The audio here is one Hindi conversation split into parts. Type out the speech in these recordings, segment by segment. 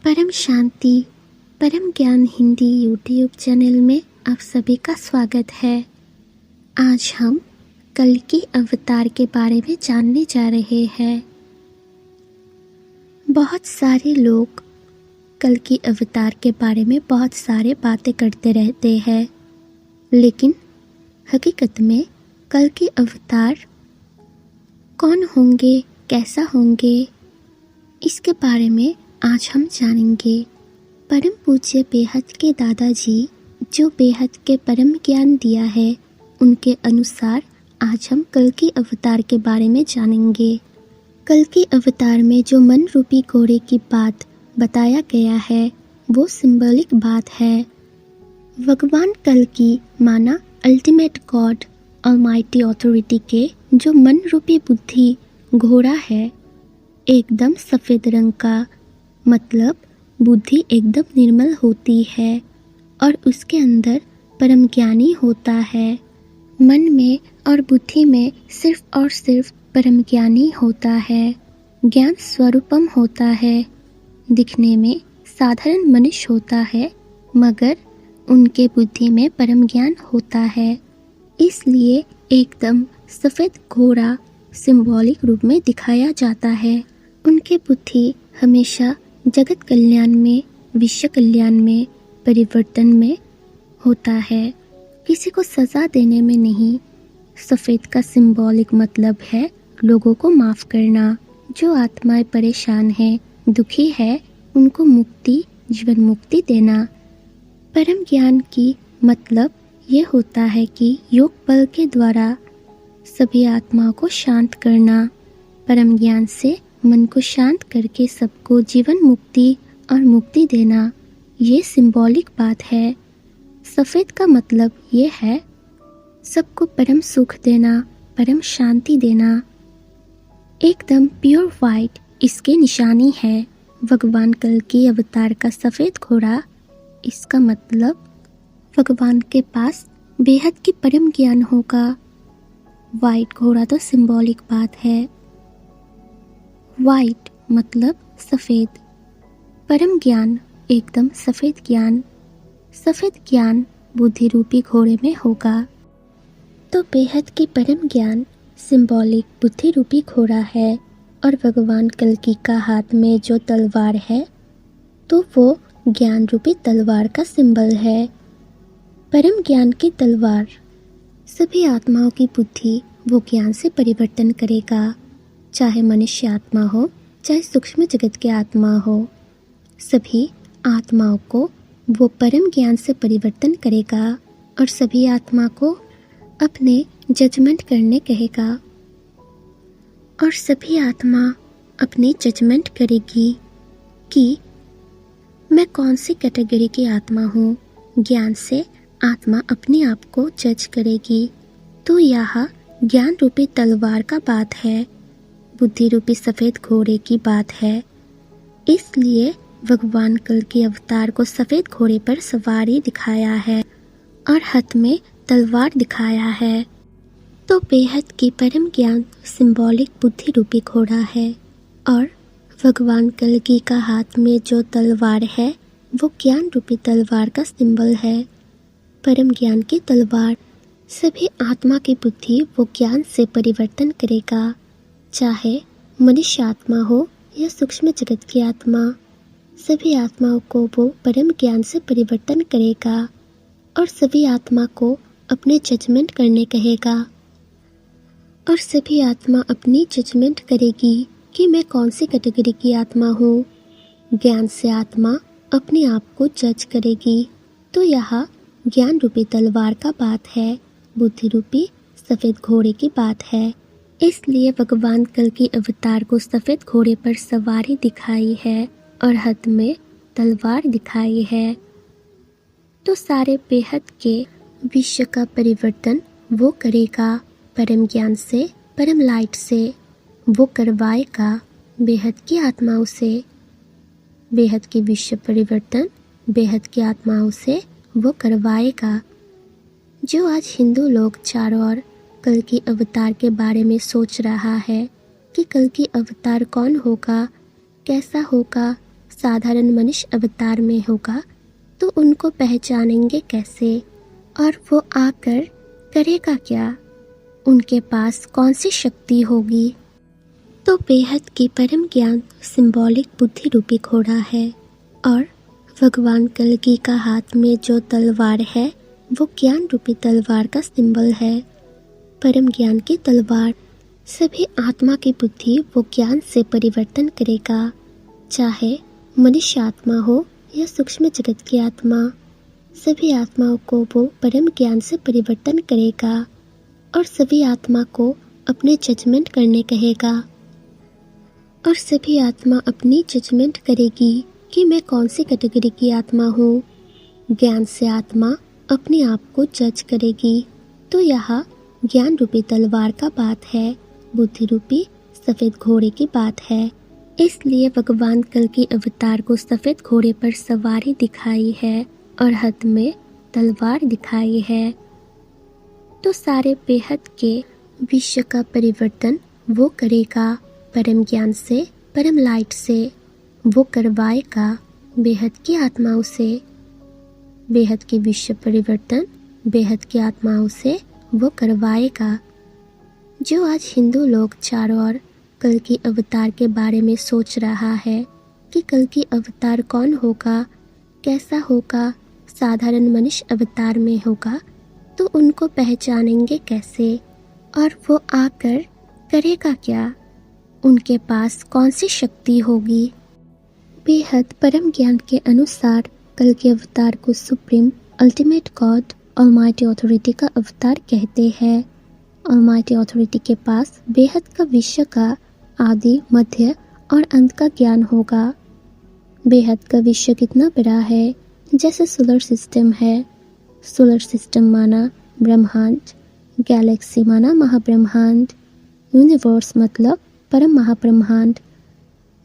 परम शांति परम ज्ञान हिंदी यूट्यूब चैनल में आप सभी का स्वागत है। आज हम कल्कि अवतार के बारे में जानने जा रहे हैं। बहुत सारे लोग कल्कि अवतार के बारे में बहुत सारे बातें करते रहते हैं, लेकिन हकीकत में कल्कि अवतार कौन होंगे, कैसा होंगे, इसके बारे में आज हम जानेंगे। परम पूज्य बेहद के दादाजी जो बेहद के परम ज्ञान दिया है, उनके अनुसार आज हम कल्कि अवतार के बारे में जानेंगे। कल्कि अवतार में जो मन रूपी घोड़े की बात बताया गया है, वो सिंबॉलिक बात है। भगवान कल्कि माना अल्टीमेट गॉड ऑलमाइटी अथॉरिटी के जो मन रूपी बुद्धि घोड़ा है, एकदम सफ़ेद रंग का, मतलब बुद्धि एकदम निर्मल होती है और उसके अंदर परम ज्ञानी होता है। मन में और बुद्धि में सिर्फ और सिर्फ परम ज्ञानी होता है। ज्ञान स्वरूपम होता है। दिखने में साधारण मनुष्य होता है, मगर उनके बुद्धि में परम ज्ञान होता है। इसलिए एकदम सफ़ेद घोड़ा सिंबॉलिक रूप में दिखाया जाता है। उनके बुद्धि हमेशा जगत कल्याण में, विश्व कल्याण में, परिवर्तन में होता है, किसी को सज़ा देने में नहीं। सफ़ेद का सिंबॉलिक मतलब है लोगों को माफ़ करना। जो आत्माएं परेशान हैं, दुखी है, उनको मुक्ति, जीवन मुक्ति देना। परम ज्ञान की मतलब ये होता है कि योग बल के द्वारा सभी आत्माओं को शांत करना। परम ज्ञान से मन को शांत करके सबको जीवन मुक्ति और मुक्ति देना, ये सिंबॉलिक बात है। सफ़ेद का मतलब ये है सबको परम सुख देना, परम शांति देना। एकदम प्योर वाइट इसकी निशानी है। भगवान कल्कि अवतार का सफ़ेद घोड़ा, इसका मतलब भगवान के पास बेहद की परम ज्ञान होगा। वाइट घोड़ा तो सिंबॉलिक बात है। वाइट मतलब सफ़ेद, परम ज्ञान एकदम सफ़ेद ज्ञान। सफ़ेद ज्ञान बुद्धि रूपी घोड़े में होगा, तो बेहद की परम ज्ञान सिंबॉलिक बुद्धि रूपी घोड़ा है। और भगवान कल्कि का हाथ में जो तलवार है, तो वो ज्ञान रूपी तलवार का सिंबल है। परम ज्ञान की तलवार सभी आत्माओं की बुद्धि वो ज्ञान से परिवर्तन करेगा, चाहे मनुष्य आत्मा हो, चाहे सूक्ष्म जगत के आत्मा हो। सभी आत्माओं को वो परम ज्ञान से परिवर्तन करेगा और सभी आत्मा को अपने जजमेंट करने कहेगा। और सभी आत्मा अपनी जजमेंट करेगी कि मैं कौन सी कैटेगरी की आत्मा हूँ। ज्ञान से आत्मा अपने आप को जज करेगी। तो यह ज्ञान रूपी तलवार का बात है, बुद्धि रूपी सफ़ेद घोड़े की बात है। इसलिए भगवान कल्कि अवतार को सफ़ेद घोड़े पर सवारी दिखाया है और हाथ में तलवार दिखाया है। तो बेहद की परम ज्ञान सिंबॉलिक बुद्धि रूपी घोड़ा है और भगवान कल्कि का हाथ में जो तलवार है, वो ज्ञान रूपी तलवार का सिंबल है। परम ज्ञान की तलवार सभी आत्मा की बुद्धि वो ज्ञान से परिवर्तन करेगा, चाहे मनुष्य आत्मा हो या सूक्ष्म जगत की आत्मा। सभी आत्माओं को वो परम ज्ञान से परिवर्तन करेगा और सभी आत्मा को अपने जजमेंट करने कहेगा। और सभी आत्मा अपनी जजमेंट करेगी कि मैं कौन सी कैटेगरी की आत्मा हूँ। ज्ञान से आत्मा अपने आप को जज करेगी। तो यह ज्ञान रूपी तलवार का बात है, बुद्धि रूपी सफ़ेद घोड़े की बात है। इसलिए भगवान कल्कि अवतार को सफ़ेद घोड़े पर सवारी दिखाई है और हाथ में तलवार दिखाई है। तो सारे बेहद के विश्व का परिवर्तन वो करेगा। परम ज्ञान से, परम लाइट से वो करवाएगा बेहद की आत्माओं से। बेहद की विश्व परिवर्तन बेहद की आत्माओं से वो करवाएगा। जो आज हिंदू लोग चारों ओर कल्कि अवतार के बारे में सोच रहा है कि कल्कि अवतार कौन होगा, कैसा होगा, साधारण मनुष्य अवतार में होगा तो उनको पहचानेंगे कैसे, और वो आकर करेगा क्या, उनके पास कौन सी शक्ति होगी। तो बेहद की परम ज्ञान सिंबॉलिक बुद्धि रूपी घोड़ा है, और भगवान कल्कि का हाथ में जो तलवार है वो ज्ञान रूपी तलवार का सिंबल है। परम ज्ञान की तलवार सभी आत्मा की बुद्धि वो ज्ञान से परिवर्तन करेगा, चाहे मनुष्य आत्मा हो या सूक्ष्म जगत की आत्मा। सभी आत्माओं को वो परम ज्ञान से परिवर्तन करेगा और सभी आत्मा को अपने जजमेंट करने कहेगा, और सभी आत्मा अपनी जजमेंट करेगी कि मैं कौन सी कैटेगरी की आत्मा हूँ। ज्ञान से आत्मा अपने आप को जज करेगी। तो यहाँ ज्ञान रूपी तलवार का बात है, बुद्धि रूपी सफ़ेद घोड़े की बात है। इसलिए भगवान कल्कि अवतार को सफ़ेद घोड़े पर सवारी दिखाई है और हाथ में तलवार दिखाई है। तो सारे बेहद के विश्व का परिवर्तन वो करेगा, परम ज्ञान से, परम लाइट से वो करवाएगा बेहद की आत्माओं से। बेहद की विश्व परिवर्तन बेहद की आत्माओं से वो करवाएगा। जो आज हिंदू लोग चारों ओर कल्कि अवतार के बारे में सोच रहा है कि कल्कि अवतार कौन होगा, कैसा होगा, साधारण मनुष्य अवतार में होगा तो उनको पहचानेंगे कैसे, और वो आकर करेगा क्या, उनके पास कौन सी शक्ति होगी। बेहद परम ज्ञान के अनुसार कल्कि अवतार को supreme ultimate God almighty authority का अवतार कहते हैं। ऑलमाइटी अथॉरिटी के पास बेहद का विश्व का आदि, मध्य और अंत का ज्ञान होगा। बेहद का विश्व कितना बड़ा है, जैसे सोलर सिस्टम है। सोलर सिस्टम माना ब्रह्मांड, गैलेक्सी माना महाब्रह्मांड, यूनिवर्स मतलब परम महाब्रह्मांड।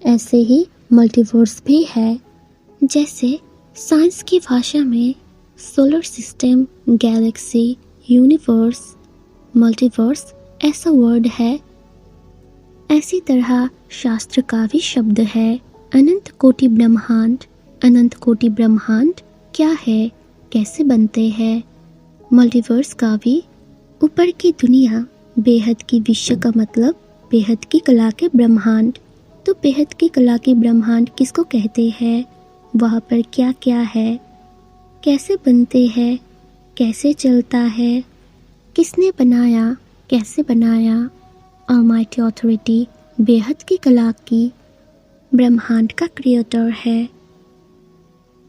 ऐसे ही मल्टीवर्स भी है। जैसे साइंस की भाषा में solar system, Galaxy, universe, multiverse ऐसा वर्ड है। ऐसी तरह शास्त्र का भी शब्द है अनंत कोटि ब्रह्मांड। अनंत कोटि ब्रह्मांड क्या है, कैसे बनते हैं। मल्टीवर्स का भी ऊपर की दुनिया, बेहद की विश्व का मतलब बेहद की कला के ब्रह्मांड। तो बेहद की कला के ब्रह्मांड किसको कहते हैं, वहाँ पर क्या क्या है, कैसे बनते हैं, कैसे चलता है, किसने बनाया, कैसे बनाया। ऑलमाइटी अथॉरिटी बेहद की कला की ब्रह्मांड का क्रिएटर है।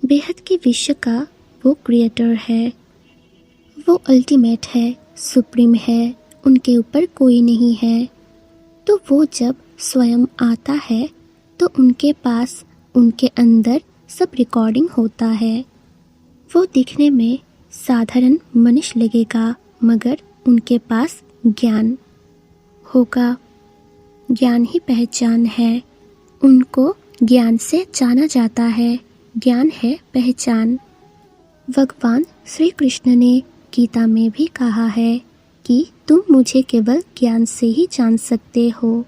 बेहद की विश्व का वो क्रिएटर है। वो अल्टीमेट है, सुप्रीम है, उनके ऊपर कोई नहीं है। तो वो जब स्वयं आता है तो उनके पास, उनके अंदर सब रिकॉर्डिंग होता है। वो दिखने में साधारण मनुष्य लगेगा, मगर उनके पास ज्ञान होगा। ज्ञान ही पहचान है। उनको ज्ञान से जाना जाता है। ज्ञान है पहचान। भगवान श्री कृष्ण ने गीता में भी कहा है कि तुम मुझे केवल ज्ञान से ही जान सकते हो।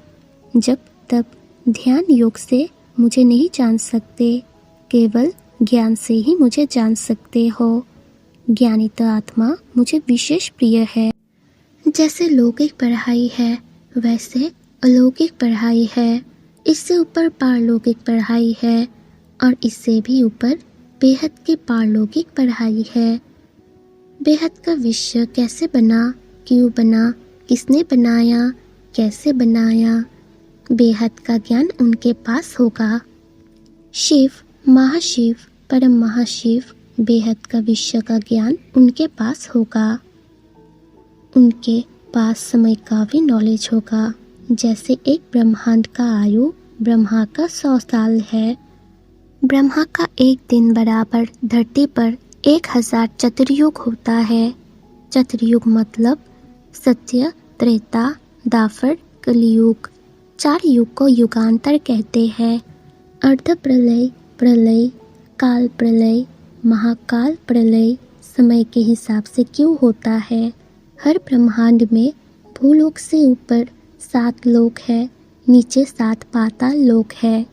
जब तब ध्यान योग से मुझे नहीं जान सकते, केवल ज्ञान से ही मुझे जान सकते हो। ज्ञानित आत्मा मुझे विशेष प्रिय है। जैसे लौकिक पढ़ाई है वैसे अलौकिक पढ़ाई है। इससे ऊपर पारलौकिक पढ़ाई है और इससे भी ऊपर बेहद की पारलौकिक पढ़ाई है। बेहद का विश्व कैसे बना, क्यों बना, किसने बनाया, कैसे बनाया, बेहद का ज्ञान उनके पास होगा। शिव, महाशिव, परम महाशिव, बेहद का विश्व का ज्ञान उनके पास होगा। उनके पास समय का भी नॉलेज होगा। जैसे एक ब्रह्मांड का आयु ब्रह्मा का 100 साल है। ब्रह्मा का एक दिन बराबर धरती पर 1000 चतुर्युग होता है। चतुर्युग मतलब सत्य, त्रेता, दापर, कलियुग। 4 युग को युगांतर कहते हैं। अर्ध प्रलय, प्रलय, काल प्रलय, महाकाल प्रलय समय के हिसाब से क्यों होता है। हर ब्रह्मांड में भूलोक से ऊपर 7 लोक है, नीचे 7 पाताल लोक है।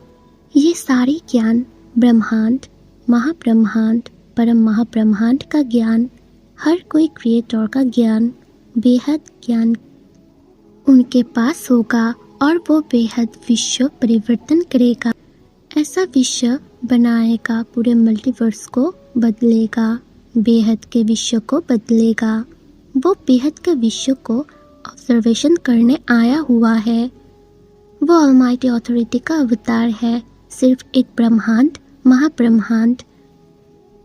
ये सारी ज्ञान ब्रह्मांड, महाब्रह्मांड, परम महाब्रह्मांड का ज्ञान, हर कोई क्रिएटर का ज्ञान, बेहद ज्ञान उनके पास होगा और वो बेहद विश्व परिवर्तन करेगा। ऐसा विश्व बनाएगा, पूरे मल्टीवर्स को बदलेगा, बेहद के विश्व को बदलेगा। वो बेहद के विश्व को ऑब्जर्वेशन करने आया हुआ है। वो ऑलमाइटी अथॉरिटी का अवतार है, सिर्फ एक ब्रह्मांड, महाब्रह्मांड,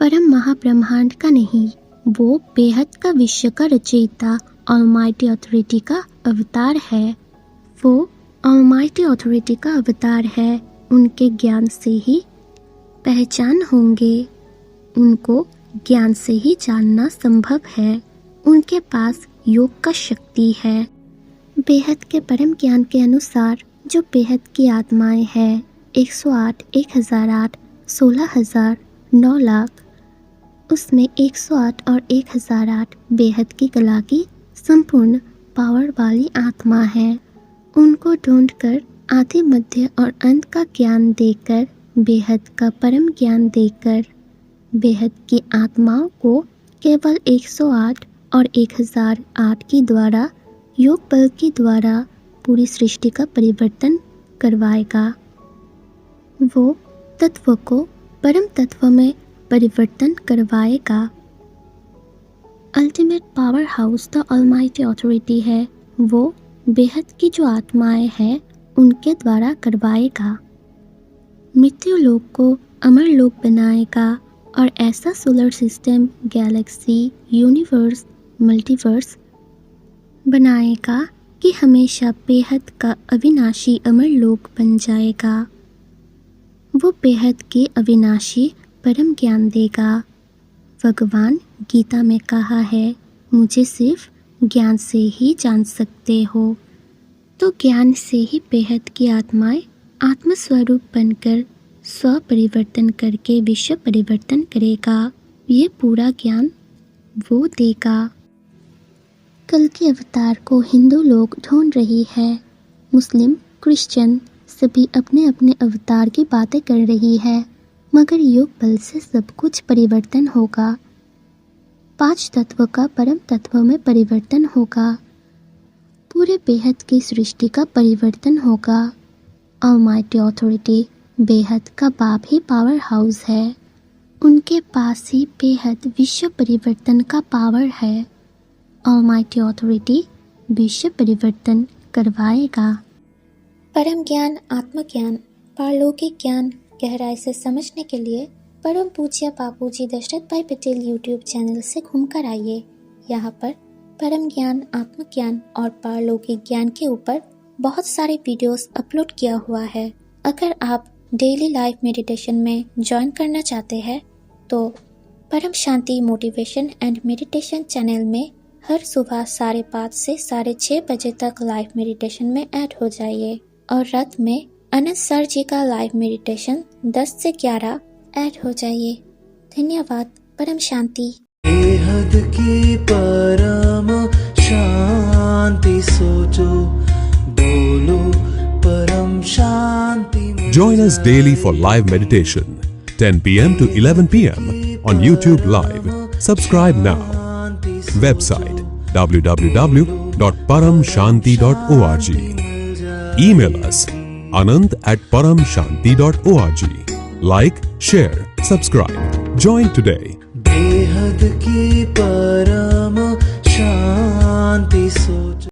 परम महाब्रह्मांड का नहीं। वो बेहद का विश्व का रचयिता ऑलमाइटी अथॉरिटी का अवतार है। वो ऑलमाइटी अथॉरिटी का अवतार है। उनके ज्ञान से ही पहचान होंगे, उनको ज्ञान से ही जानना संभव है। उनके पास योग का शक्ति है। बेहद के परम ज्ञान के अनुसार जो बेहद की आत्माएं हैं 108, 1008, 16,000, 9 लाख, उसमें 108 और 1008 बेहद की कला की संपूर्ण पावर वाली आत्मा है। उनको ढूंढकर आदि, मध्य और अंत का ज्ञान देकर, बेहद का परम ज्ञान देकर, बेहद की आत्माओं को केवल 108 और 1008 के द्वारा, योग बल के द्वारा पूरी सृष्टि का परिवर्तन करवाएगा। वो तत्व को परम तत्व में परिवर्तन करवाएगा। Ultimate power house the almighty authority है। वो बेहद की जो आत्माएं हैं उनके द्वारा करवाएगा। मृत्यु लोक को अमर लोक बनाएगा और ऐसा solar system, Galaxy, universe, multiverse बनाएगा कि हमेशा बेहद का अविनाशी अमर लोक बन जाएगा। वो बेहद के अविनाशी परम ज्ञान देगा। भगवान गीता में कहा है, मुझे सिर्फ ज्ञान से ही जान सकते हो। तो ज्ञान से ही बेहद की आत्माएं आत्मस्वरूप बनकर स्व परिवर्तन करके विश्व परिवर्तन करेगा। ये पूरा ज्ञान वो देगा। कल के अवतार को हिंदू लोग ढूंढ रही है। मुस्लिम, क्रिश्चियन सभी अपने अपने अवतार की बातें कर रही है, मगर योग बल से सब कुछ परिवर्तन होगा। 5 तत्व का परम तत्व में परिवर्तन होगा। पूरे बेहद की सृष्टि का परिवर्तन होगा। ऑलमाइटी अथॉरिटी बेहद का बाप ही पावर हाउस है। उनके पास ही बेहद विश्व परिवर्तन का पावर है। ऑलमाइटी अथॉरिटी विश्व परिवर्तन करवाएगा। परम ज्ञान, आत्मज्ञान, पारलौकिक ज्ञान गहराई से समझने के लिए परम पूज्य बापूजी दशरथ भाई पटेल यूट्यूब चैनल से घूमकर आइए। यहाँ पर परम ज्ञान, आत्मज्ञान और पारलौकिक ज्ञान के ऊपर बहुत सारे वीडियोस अपलोड किया हुआ है। अगर आप डेली लाइफ मेडिटेशन में ज्वाइन करना चाहते हैं तो परम शांति मोटिवेशन एंड मेडिटेशन चैनल में हर सुबह 5:30 से 6:30 बजे तक लाइव मेडिटेशन में ऐड हो जाइए और रात में अनंत सर जी का लाइव मेडिटेशन 10 से 11 ऐड हो जाइए। धन्यवाद। परम शांति। बेहद की परम शांति सोचो, बोलो परम शांति। Join us daily for live meditation, 10 p.m. to 11 p.m. on YouTube Live. Subscribe now. Website www.paramshanti.org. Email us anant@paramshanti.org. Like, share, subscribe. Join today. बेहद की परम शांति सो